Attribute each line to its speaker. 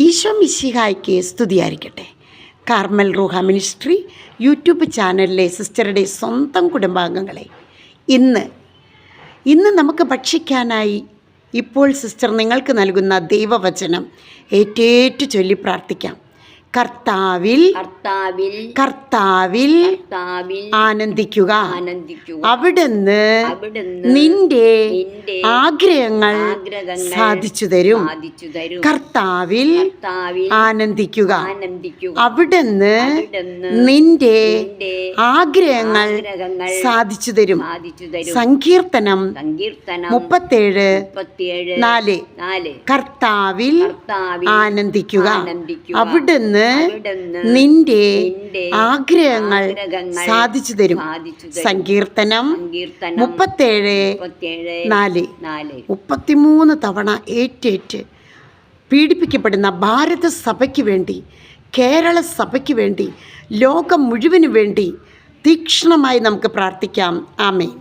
Speaker 1: ഈശോ മിശിഹായ്ക്ക് സ്തുതിയായിരിക്കട്ടെ. കാർമൽ റൂഹ മിനിസ്ട്രി യൂട്യൂബ് ചാനലിലെ സിസ്റ്ററുടെ സ്വന്തം കുടുംബാംഗങ്ങളെ, ഇന്ന് നമുക്ക് ഭക്ഷിക്കാനായി ഇപ്പോൾ സിസ്റ്റർ നിങ്ങൾക്ക് നൽകുന്ന ദൈവവചനം ഏറ്റേറ്റു ചൊല്ലി പ്രാർത്ഥിക്കാം. കർത്താവിൽ ആനന്ദിക്കുക. അവിടുന്ന് നിന്റെ ആഗ്രഹങ്ങൾ സാധിച്ചു തരും. കർത്താവിൽ ആനന്ദിക്കുക. അവിടുന്ന് നിന്റെ ആഗ്രഹങ്ങൾ സാധിച്ചു തരും. സങ്കീർത്തനം 37:4. കർത്താവിൽ ആനന്ദിക്കുക. അവിടുന്ന് നിന്റെ ആഗ്രഹങ്ങൾ സാധിച്ചു തരും. സങ്കീർത്തനം 37:4. 33 തവണ ഏറ്റേറ്റ് പീഡിപ്പിക്കപ്പെടുന്ന ഭാരത സഭയ്ക്ക് വേണ്ടി, കേരള സഭയ്ക്ക് വേണ്ടി, ലോകം മുഴുവന് വേണ്ടി തീക്ഷ്ണമായി നമുക്ക് പ്രാർത്ഥിക്കാം. ആമേൻ.